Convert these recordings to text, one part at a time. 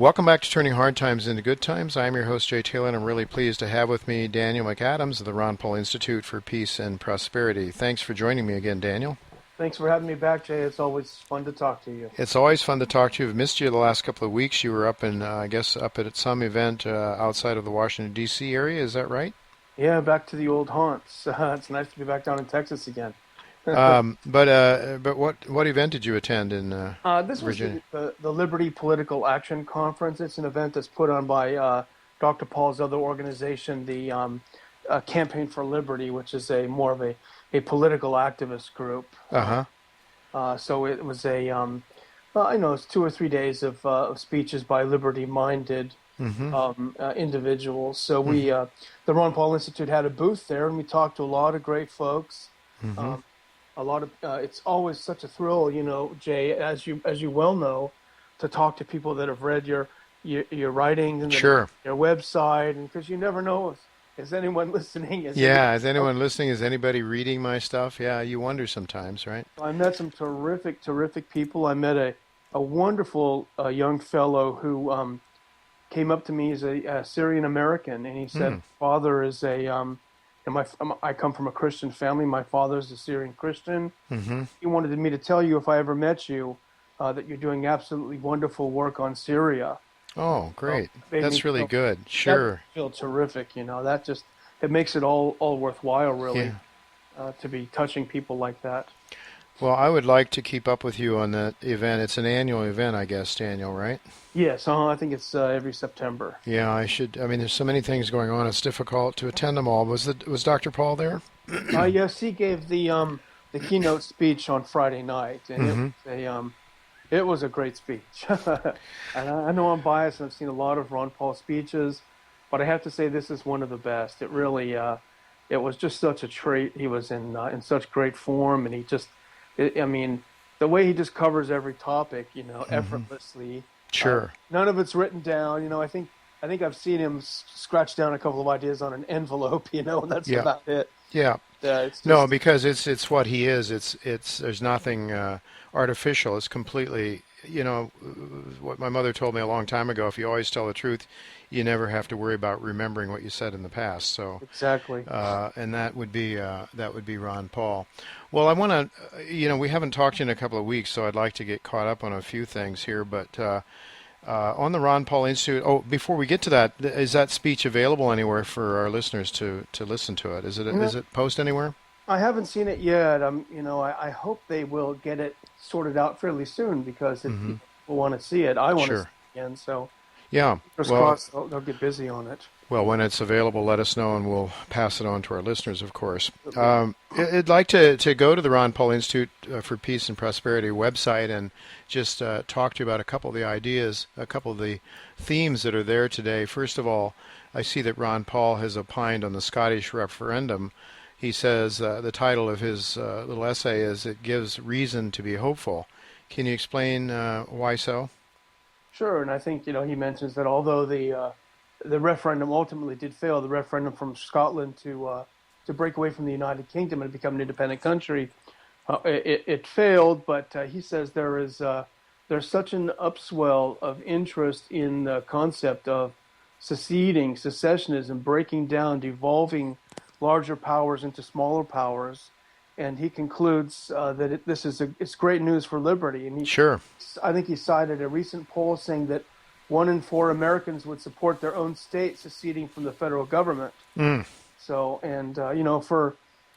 Welcome back to Turning Hard Times into Good Times. I'm your host, Jay Taylor, and I'm really pleased to have with me Daniel McAdams of the Ron Paul Institute for Peace and Prosperity. Thanks for joining me again, Daniel. Thanks for having me back, Jay. It's always fun to talk to you. It's always fun to talk to you. I've missed you the last couple of weeks. You were up in, I guess, up at some event outside of the Washington, D.C. area. Is that right? Yeah, back to the old haunts. It's nice to be back down in Texas again. But what event did you attend in This was Virginia? the Liberty Political Action Conference. It's an event that's put on by Dr. Paul's other organization, the Campaign for Liberty, which is more of a political activist group. So it was it's 2 or 3 days of speeches by liberty-minded individuals. So the Ron Paul Institute had a booth there, and we talked to a lot of great folks. It's always such a thrill, Jay, as you well know, to talk to people that have read your writings and Sure. your website, and because you never know if is anyone listening. Is anyone listening? Is anybody reading my stuff? Yeah, you wonder sometimes, right? I met some terrific people. I met a wonderful young fellow who came up to me as a Syrian American, and he said, "Father is I come from a Christian family. My father's a Syrian Christian. He wanted me to tell you if I ever met you that you're doing absolutely wonderful work on Syria." Oh, great. So That's really good. Sure. That feel terrific. That just, it makes it all worthwhile, really, to be touching people like that. Well, I would like to keep up with you on that event. It's an annual event, I guess, Daniel, right? Yes, I think it's every September. Yeah, I should. I mean, there's so many things going on. It's difficult to attend them all. Was Dr. Paul there? Yes, he gave the keynote speech on Friday night, and it was a great speech. And I know I'm biased, and I've seen a lot of Ron Paul speeches, but I have to say this is one of the best. It really, it was just such a treat. He was in such great form, and the way he just covers every topic, effortlessly. Sure. None of it's written down. I think I've seen him scratch down a couple of ideas on an envelope, and that's about it. Yeah. No, because it's what he is. It's there's nothing artificial. It's completely, what my mother told me a long time ago. If you always tell the truth, you never have to worry about remembering what you said in the past. So exactly. And that would be Ron Paul. Well, I want to, we haven't talked in a couple of weeks, so I'd like to get caught up on a few things here. But on the Ron Paul Institute, before we get to that, is that speech available anywhere for our listeners to listen to it? Is it posted anywhere? I haven't seen it yet. I hope they will get it sorted out fairly soon, because if people want to see it, I want to see it again. So yeah, crossed, they'll get busy on it. Well, when it's available, let us know, and we'll pass it on to our listeners, of course. I'd like to go to the Ron Paul Institute for Peace and Prosperity website and just talk to you about a couple of the ideas, a couple of the themes that are there today. First of all, I see that Ron Paul has opined on the Scottish referendum. He says the title of his little essay is "It Gives Reason to be Hopeful." Can you explain why so? Sure, and I think he mentions that although the referendum ultimately did fail, the referendum from Scotland to break away from the United Kingdom and become an independent country, it failed. But he says there's such an upswell of interest in the concept of secessionism, breaking down, devolving larger powers into smaller powers, and he concludes that it's great news for liberty. And I think he cited a recent poll saying that 1 in 4 Americans would support their own state seceding from the federal government. So, and for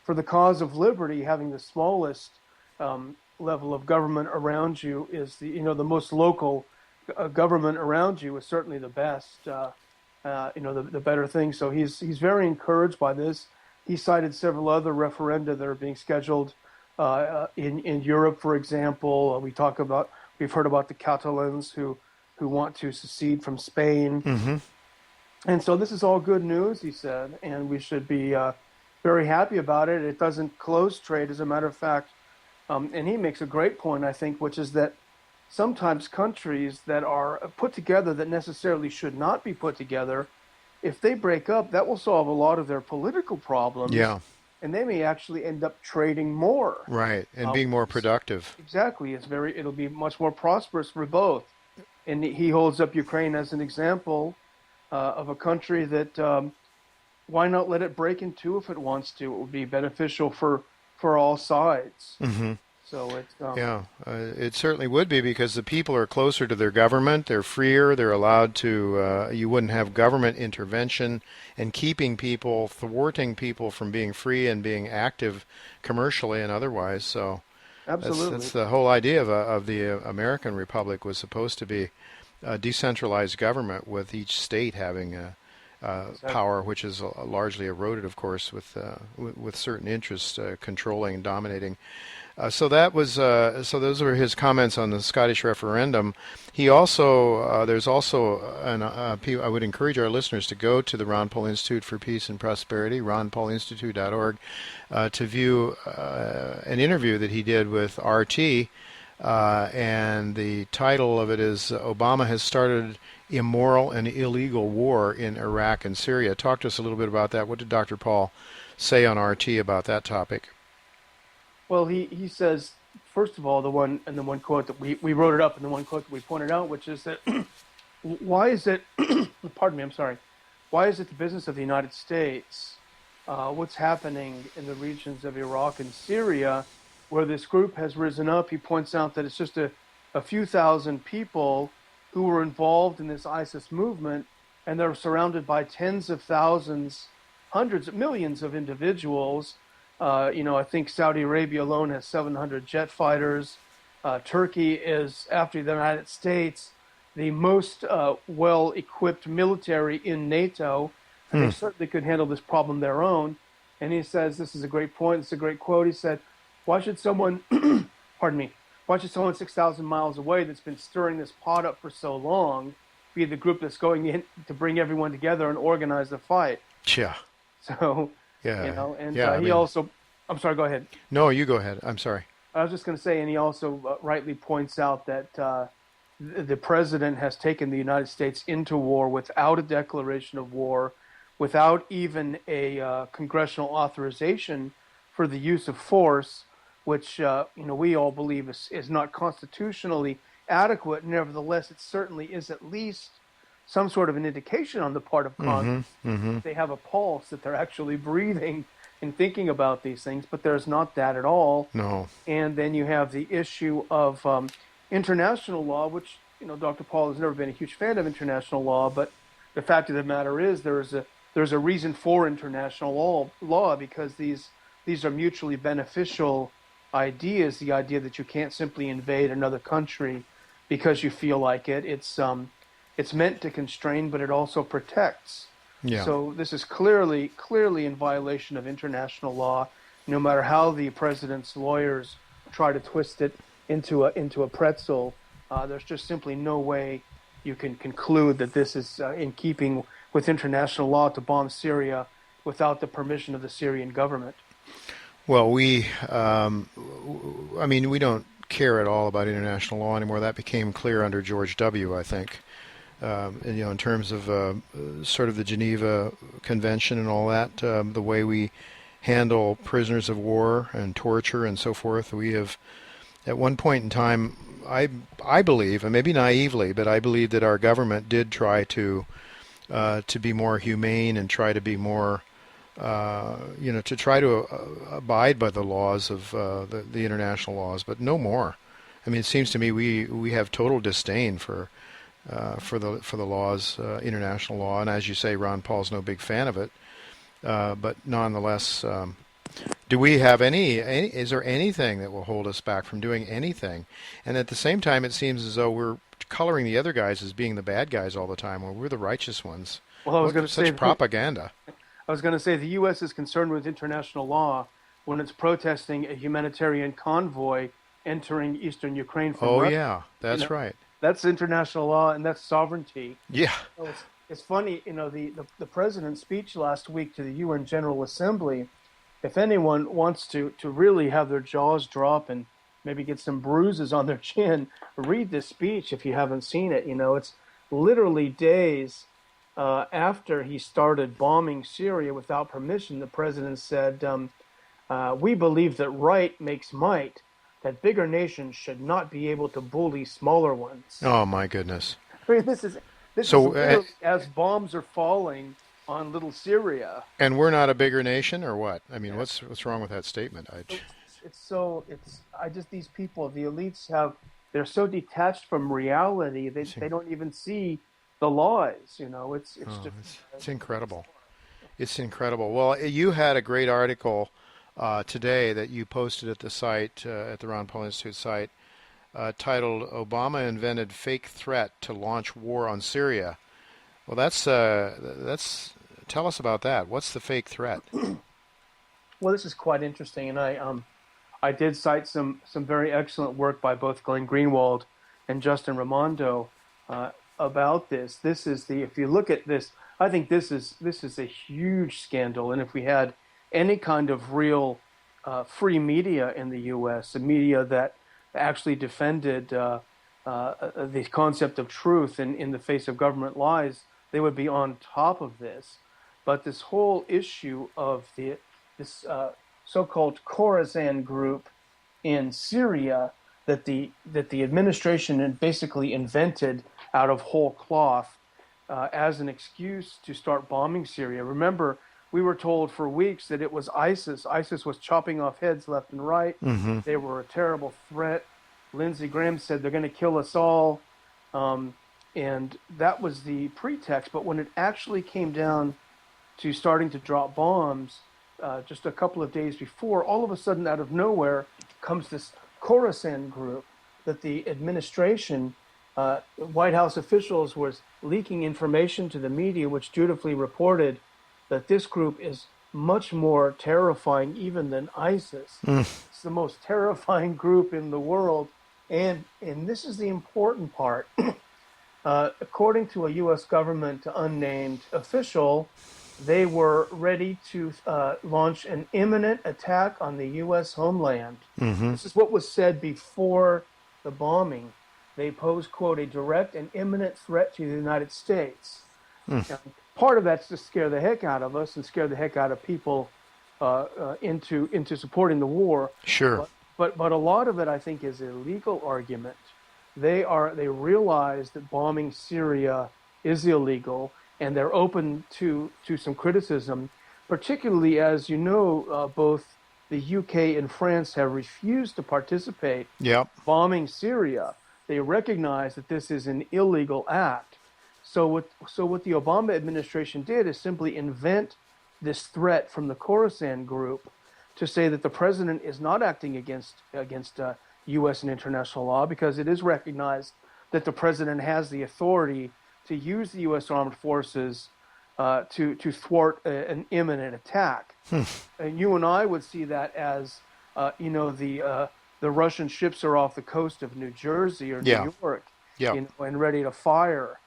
the cause of liberty, having the smallest level of government around you is the most local government around you is certainly the best. The better thing. So he's very encouraged by this. He cited several other referenda that are being scheduled in Europe, for example. We've heard about the Catalans who want to secede from Spain. And so this is all good news, he said, and we should be very happy about it. It doesn't close trade, as a matter of fact. And he makes a great point, I think, which is that sometimes countries that are put together that necessarily should not be put together, if they break up, that will solve a lot of their political problems. Yeah. And they may actually end up trading more. Right, and being more productive. Exactly. It'll be much more prosperous for both. And he holds up Ukraine as an example of a country that why not let it break in two if it wants to? It would be beneficial for all sides. Mm-hmm. So it's Yeah, it certainly would be, because the people are closer to their government. They're freer. They're allowed to. You wouldn't have government intervention and keeping people, thwarting people from being free and being active commercially and otherwise. So absolutely that's the whole idea of the American Republic, was supposed to be a decentralized government with each state having a power, which is largely eroded, of course, with certain interests controlling and dominating. So those were his comments on the Scottish referendum. He also there's also I would encourage our listeners to go to the Ron Paul Institute for Peace and Prosperity, ronpaulinstitute.org, to view an interview that he did with RT, and the title of it is "Obama Has Started Immoral and Illegal War in Iraq and Syria." Talk to us a little bit about that. What did Dr. Paul say on RT about that topic? Well, he says, first of all, the one quote that we wrote it up, and the one quote that we pointed out, which is that why is it, pardon me, I'm sorry, why is it the business of the United States, what's happening in the regions of Iraq and Syria, where this group has risen up? He points out that it's just a few thousand people who were involved in this ISIS movement, and they're surrounded by tens of thousands, hundreds of millions of individuals. I think Saudi Arabia alone has 700 jet fighters. Turkey is, after the United States, the most well-equipped military in NATO, and they certainly could handle this problem their own. And he says, this is a great point, it's a great quote, he said, why should someone, pardon me, why should someone 6,000 miles away that's been stirring this pot up for so long be the group that's going in to bring everyone together and organize the fight? Yeah. So... Yeah, he also, I'm sorry, go ahead. No, you go ahead. I'm sorry. I was just going to say, and he also rightly points out that the president has taken the United States into war without a declaration of war, without even a congressional authorization for the use of force, which we all believe is not constitutionally adequate. Nevertheless, it certainly is at least some sort of an indication on the part of Congress. They have a pulse, that they're actually breathing and thinking about these things, but there's not that at all. No. And then you have the issue of international law, which, Dr. Paul has never been a huge fan of international law, but the fact of the matter is there's a reason for international law, because these are mutually beneficial ideas. The idea that you can't simply invade another country because you feel like it. It's meant to constrain, but it also protects. Yeah. So this is clearly in violation of international law, no matter how the president's lawyers try to twist it into a pretzel. There's just simply no way you can conclude that this is in keeping with international law to bomb Syria without the permission of the Syrian government. Well, we don't care at all about international law anymore. That became clear under George W., I think. In terms of sort of the Geneva Convention and all that, the way we handle prisoners of war and torture and so forth, we have, at one point in time, I believe, and maybe naively, but I believe that our government did try to be more humane and try to be more, to try to abide by the laws of the international laws, but no more. I mean, it seems to me we have total disdain for the laws, international law, and as you say, Ron Paul's no big fan of it. But nonetheless, do we have is there anything that will hold us back from doing anything? And at the same time, it seems as though we're coloring the other guys as being the bad guys all the time, when we're the righteous ones. Well, I was going to say propaganda. I was going to say the U.S. is concerned with international law when it's protesting a humanitarian convoy entering eastern Ukraine from Russia. Oh yeah, that's right. That's international law, and that's sovereignty. Yeah. So it's funny, the president's speech last week to the UN General Assembly, if anyone wants to really have their jaws drop and maybe get some bruises on their chin, read this speech if you haven't seen it. It's literally days after he started bombing Syria without permission. The president said, we believe that right makes might, that bigger nations should not be able to bully smaller ones. Oh, my goodness. I mean, this is So, literally as bombs are falling on little Syria. and we're not a bigger nation, or what? I mean, Yeah. what's wrong with that statement? I just these people, the elites they're so detached from reality they don't even see the lies. It's Oh, just it's incredible. It's incredible. Well, you had a great article today that you posted at the site, at the Ron Paul Institute site, titled "Obama Invented Fake Threat to Launch War on Syria." Well, that's tell us about that. What's the fake threat? well, this is quite interesting, and I did cite some very excellent work by both Glenn Greenwald and Justin Raimondo about this. This is if you look at this, I think this is a huge scandal. And if we had any kind of real free media in the U.S., a media that actually defended the concept of truth in the face of government lies, they would be on top of this. But this whole issue of this so-called Khorasan group in Syria that the administration had basically invented out of whole cloth as an excuse to start bombing Syria. Remember, we were told for weeks that it was ISIS. ISIS was chopping off heads left and right. Mm-hmm. They were a terrible threat. Lindsey Graham said they're going to kill us all. And that was the pretext. But when it actually came down to starting to drop bombs, just a couple of days before, all of a sudden, out of nowhere, comes this Khorasan group that the administration, White House officials, was leaking information to the media, which dutifully reported that this group is much more terrifying even than ISIS. It's the most terrifying group in the world. And this is the important part. According to a U.S. government unnamed official, they were ready to launch an imminent attack on the U.S. homeland. Mm-hmm. This is what was said before the bombing. They pose, quote, a direct and imminent threat to the United States. Now, part of that's to scare the heck out of us and scare the heck out of people into supporting the war. Sure. But a lot of it, I think, is a legal argument. They realize that bombing Syria is illegal, and they're open to some criticism, particularly as you know, both the UK and France have refused to participate bombing Syria. They recognize that this is an illegal act. So what the Obama administration did is simply invent this threat from the Khorasan group to say that the president is not acting against U.S. and international law, because it is recognized that the president has the authority to use the U.S. armed forces to thwart an imminent attack. And you and I would see that as, the Russian ships are off the coast of New Jersey or New York, and ready to fire.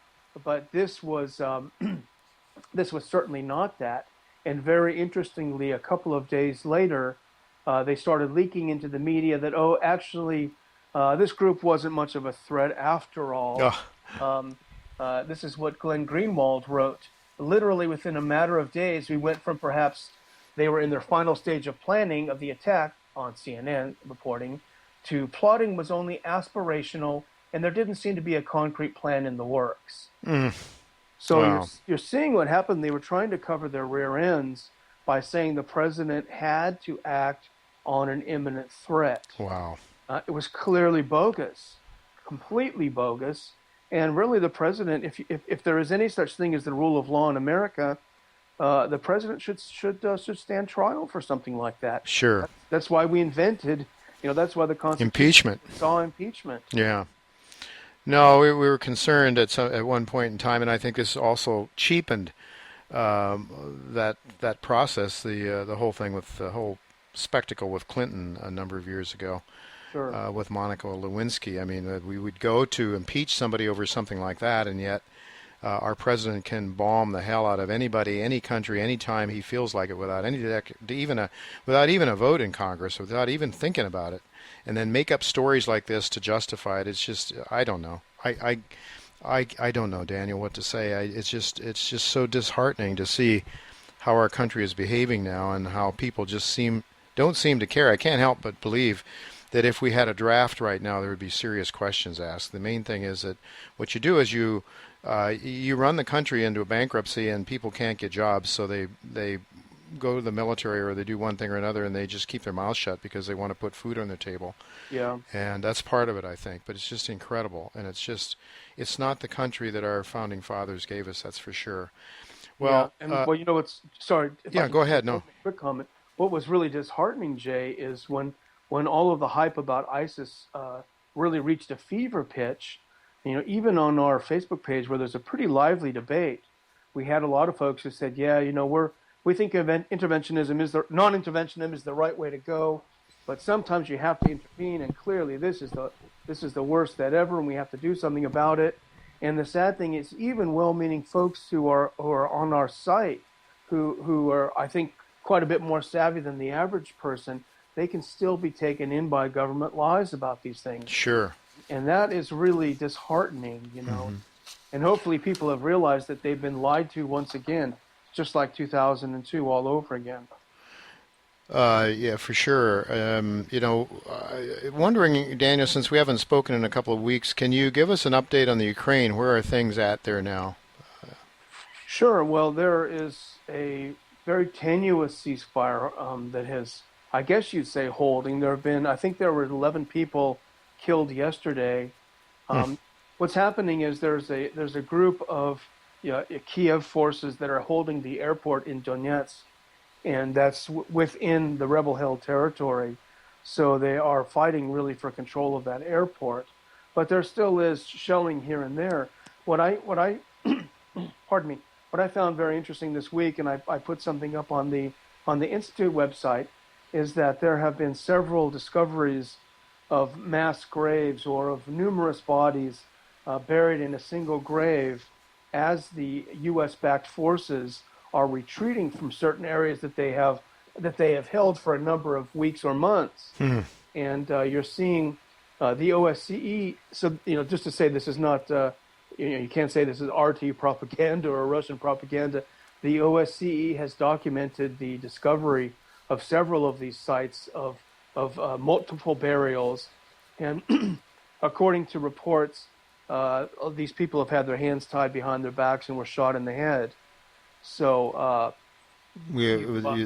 But this was certainly not that. And very interestingly, a couple of days later, they started leaking into the media that, actually, this group wasn't much of a threat after all. This is what Glenn Greenwald wrote. Literally within a matter of days, we went from perhaps they were in their final stage of planning of the attack on CNN reporting to plotting was only aspirational, and there didn't seem to be a concrete plan in the works. So you're seeing what happened. They were trying to cover their rear ends by saying the president had to act on an imminent threat. Wow. It was clearly bogus, completely bogus. And really the president, if there is any such thing as the rule of law in America, the president should stand trial for something like that. Sure. That's why we invented, that's why the Constitution impeachment. Saw impeachment. Yeah. No, we were concerned at one point in time, and I think this also cheapened that process, the whole thing with the whole spectacle with Clinton a number of years ago. Sure. With Monica Lewinsky. I mean, we would go to impeach somebody over something like that, and yet our president can bomb the hell out of anybody, any country, anytime he feels like it, without even a vote in Congress, without even thinking about it, and then make up stories like this to justify it. It's just, I don't know. I don't know, Daniel, what to say. It's just so disheartening to see how our country is behaving now, and how people just don't seem to care. I can't help but believe that if we had a draft right now, there would be serious questions asked. The main thing is that what you do is you run the country into a bankruptcy, and people can't get jobs, so they go to the military, or they do one thing or another, and they just keep their mouths shut because they want to put food on their table. Yeah. And that's part of it, I think. But it's just incredible, and it's not the country that our founding fathers gave us, that's for sure. Well, yeah. And well, you know, sorry. Yeah, go ahead. No. Quick comment. What was really disheartening, Jay, is when all of the hype about ISIS really reached a fever pitch. You know, even on our Facebook page, where there's a pretty lively debate, we had a lot of folks who said, "Yeah, you know, we think non-interventionism is the right way to go, but sometimes you have to intervene, and clearly this is the worst that ever, and we have to do something about it." And the sad thing is, even well-meaning folks who are on our site, who are, I think, quite a bit more savvy than the average person, they can still be taken in by government lies about these things. Sure. And that is really disheartening, you know. And hopefully people have realized that they've been lied to once again, just like 2002 all over again. Yeah, for sure. You know, wondering, Daniel, since we haven't spoken in a couple of weeks, can you give us an update on the Ukraine? Where are things at there now? Sure. Well, there is a very tenuous ceasefire that has, I guess you'd say, holding. I think there were 11 people killed yesterday. What's happening is there's a group of Kiev forces that are holding the airport in Donetsk, and that's within the rebel-held territory. So they are fighting really for control of that airport, but there still is shelling here and there. What I pardon me. What I found very interesting this week, and I put something up on the Institute website, is that there have been several discoveries of mass graves, or of numerous bodies buried in a single grave, as the U.S.-backed forces are retreating from certain areas that they have held for a number of weeks or months. And you're seeing the OSCE. So, you know, just to say, this is not you can't say this is RT propaganda or Russian propaganda. The OSCE has documented the discovery of several of these sites of multiple burials, and according to reports, these people have had their hands tied behind their backs and were shot in the head. So,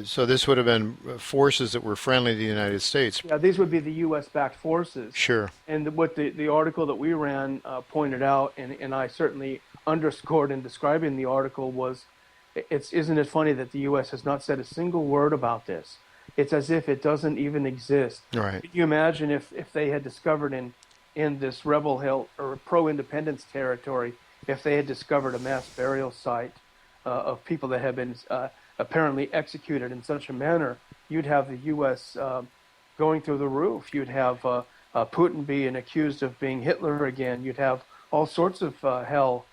so this would have been forces that were friendly to the United States. Yeah, these would be the U.S.-backed forces. Sure. And what the article that we ran pointed out, and I certainly underscored in describing the article, was, isn't it funny that the U.S. has not said a single word about this? It's as if it doesn't even exist. Right. Can you imagine if they had discovered in this rebel hill or pro-independence territory, if they had discovered a mass burial site of people that had been apparently executed in such a manner, you'd have the U.S. Going through the roof. You'd have Putin being accused of being Hitler again. You'd have all sorts of hell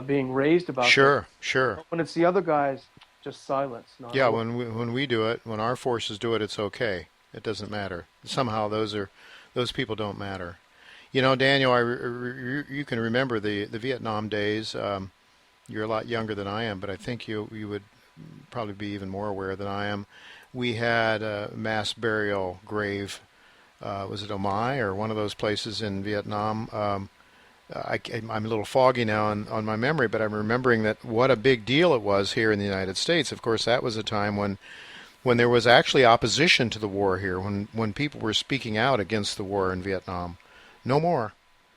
being raised about. Sure, this. sure. When it's the other guys, just silence. Yeah, when we do it, when our forces do it, it's okay. It doesn't matter. Somehow those people don't matter. You know, Daniel, you can remember the Vietnam days. You're a lot younger than I am, but I think you would probably be even more aware than I am. We had a mass burial grave. Was it Omai or one of those places in Vietnam? I'm a little foggy now on my memory, but I'm remembering that what a big deal it was here in the United States. Of course, that was a time when there was actually opposition to the war here, when people were speaking out against the war in Vietnam. No more.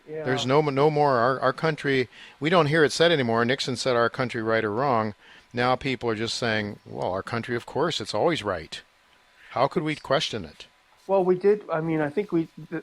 Yeah. There's no more. Our country, we don't hear it said anymore. Nixon said our country right or wrong. Now people are just saying, well, our country, of course, it's always right. How could we question it? Well, we did. I mean, I think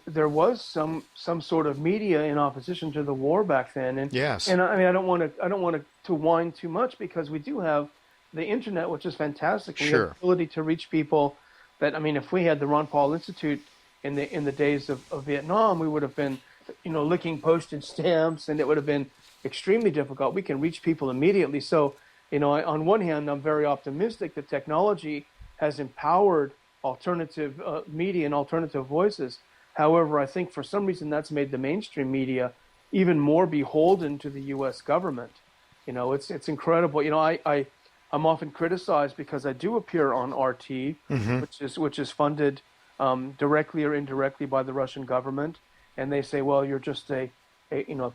there was some sort of media in opposition to the war back then. And yes. And I mean, I don't want to whine too much, because we do have the internet, which is fantastic. We Sure. have the ability to reach people. That, I mean, if we had the Ron Paul Institute in the days of Vietnam, we would have been, licking postage stamps, and it would have been extremely difficult. We can reach people immediately. So, on one hand, I'm very optimistic that technology has empowered alternative media and alternative voices. However, I think for some reason that's made the mainstream media even more beholden to the U.S. government. It's incredible. I'm often criticized because I do appear on RT, mm-hmm. which is funded directly or indirectly by the Russian government, and they say, well, you're just a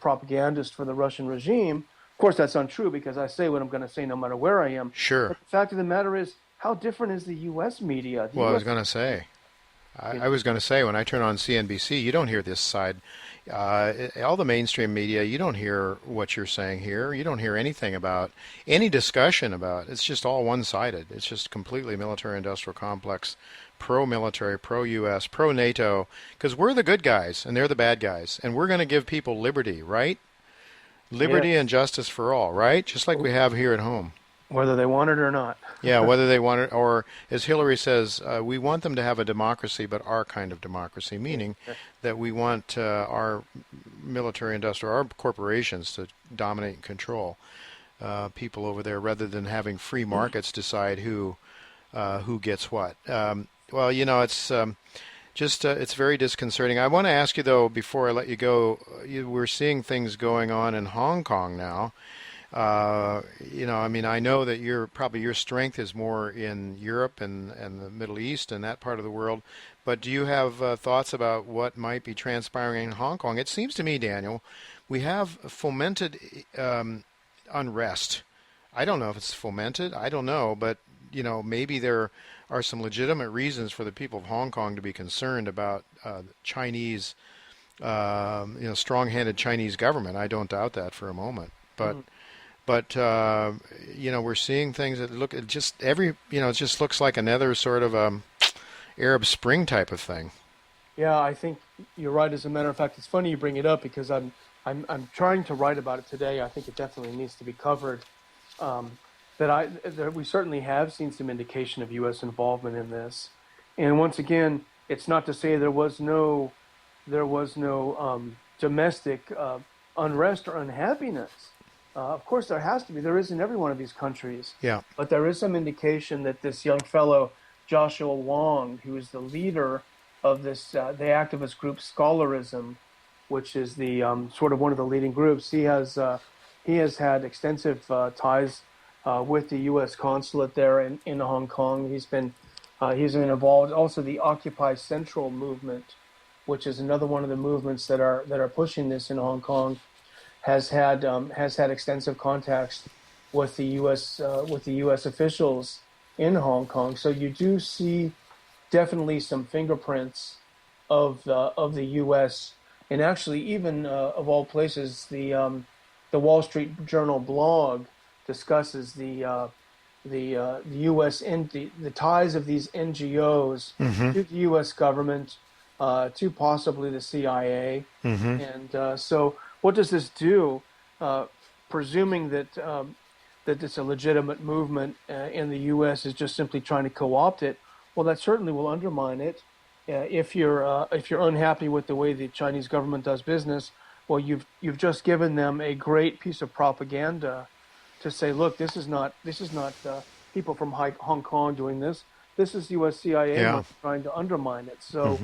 propagandist for the Russian regime. Of course, that's untrue because I say what I'm going to say no matter where I am. Sure. But the fact of the matter is, how different is the U.S. media? Well, I was going to say. I was going to say, when I turn on CNBC, you don't hear this side. All the mainstream media, you don't hear what you're saying here. You don't hear anything about any discussion about. It's just all one-sided. It's just completely military-industrial complex, pro-military, pro-U.S., pro-NATO, because we're the good guys and they're the bad guys, and we're going to give people liberty, right? Liberty and justice for all, right? Just like we have here at home. Whether they want it or not. Yeah, whether they want it, or as Hillary says, we want them to have a democracy, but our kind of democracy, meaning that we want our military industrial, our corporations to dominate and control people over there rather than having free markets decide who gets what. Well, it's it's very disconcerting. I want to ask you, though, before I let you go, we're seeing things going on in Hong Kong now. I know that your strength is more in Europe and the Middle East and that part of the world, but do you have thoughts about what might be transpiring in Hong Kong? It seems to me, Daniel, we have fomented unrest. I don't know if it's fomented. I don't know, but maybe there are some legitimate reasons for the people of Hong Kong to be concerned about Chinese, strong-handed Chinese government. I don't doubt that for a moment, but. But we're seeing things that look it just looks like another sort of Arab Spring type of thing. Yeah, I think you're right. As a matter of fact, it's funny you bring it up because I'm trying to write about it today. I think it definitely needs to be covered. That we certainly have seen some indication of U.S. involvement in this, and once again, it's not to say there was no domestic unrest or unhappiness. Of course, there has to be. There is in every one of these countries. Yeah. But there is some indication that this young fellow, Joshua Wong, who is the leader of this, the activist group Scholarism, which is the sort of one of the leading groups, he has had extensive ties with the U.S. consulate there in Hong Kong. He's been involved. Also, the Occupy Central movement, which is another one of the movements that are pushing this in Hong Kong. Has had extensive contacts with the U.S. Officials in Hong Kong. So you do see definitely some fingerprints of the U.S. and actually even of all places the Wall Street Journal blog discusses the U.S. and the ties of these NGOs to the U.S. government, to possibly the CIA, and so. What does this do? Presuming that it's a legitimate movement and the U.S. is just simply trying to co-opt it, well, that certainly will undermine it. If you're unhappy with the way the Chinese government does business, well, you've just given them a great piece of propaganda to say, look, this is not people from Hong Kong doing this. This is U.S. CIA trying to undermine it. So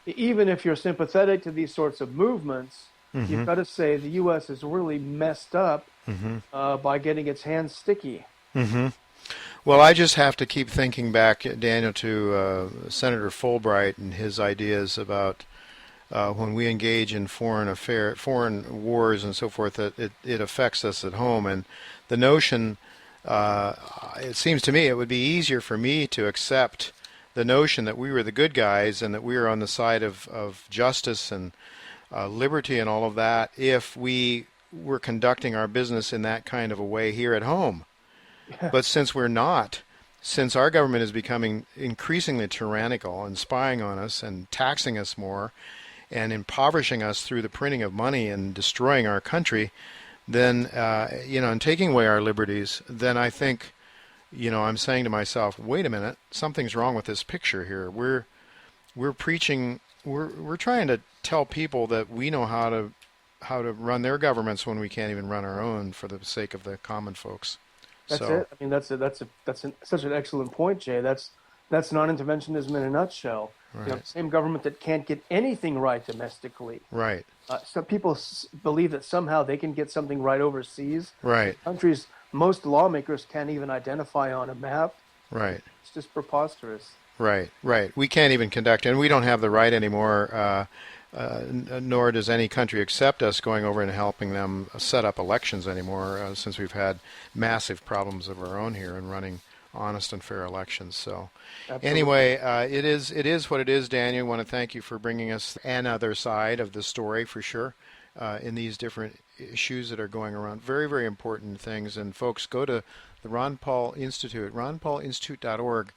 even if you're sympathetic to these sorts of movements. You've got to say the U.S. is really messed up by getting its hands sticky. Well, I just have to keep thinking back, Daniel, to Senator Fulbright and his ideas about when we engage in foreign wars and so forth, that it affects us at home. And the notion, it seems to me, it would be easier for me to accept the notion that we were the good guys and that we were on the side of justice and liberty and all of that if we were conducting our business in that kind of a way here at home. Yeah. But since we're not, since our government is becoming increasingly tyrannical and spying on us and taxing us more and impoverishing us through the printing of money and destroying our country, then, and taking away our liberties, then I think, I'm saying to myself, wait a minute, something's wrong with this picture here. We're preaching, we're trying to tell people that we know how to run their governments when we can't even run our own for the sake of the common folks. That's it. I mean, that's such an excellent point, Jay. That's non-interventionism in a nutshell. Right. The same government that can't get anything right domestically. Right. Some people believe that somehow they can get something right overseas. Right. Countries most lawmakers can't even identify on a map. Right. It's just preposterous. Right, right. We can't even conduct, and we don't have the right anymore, nor does any country accept us going over and helping them set up elections anymore, since we've had massive problems of our own here in running honest and fair elections. So, Absolutely. anyway, it is what it is, Daniel. I want to thank you for bringing us another side of the story for sure, in these different issues that are going around. Very, very important things. And folks, go to the Ron Paul Institute, ronpaulinstitute.org.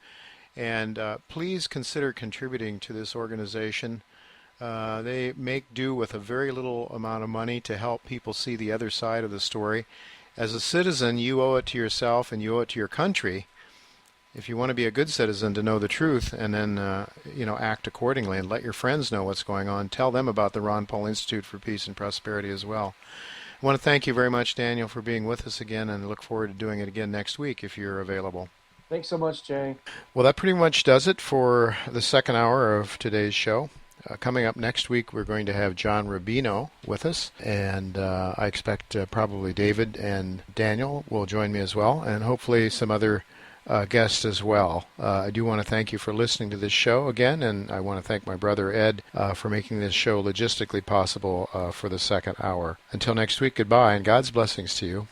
And please consider contributing to this organization. They make do with a very little amount of money to help people see the other side of the story. As a citizen, you owe it to yourself and you owe it to your country, if you want to be a good citizen, to know the truth and then act accordingly and let your friends know what's going on. Tell them about the Ron Paul Institute for Peace and Prosperity as well. I want to thank you very much, Daniel, for being with us again, and look forward to doing it again next week if you're available. Thanks so much, Jay. Well, that pretty much does it for the second hour of today's show. Coming up next week, we're going to have John Rubino with us, and I expect probably David and Daniel will join me as well, and hopefully some other guests as well. I do want to thank you for listening to this show again, and I want to thank my brother Ed for making this show logistically possible for the second hour. Until next week, goodbye, and God's blessings to you.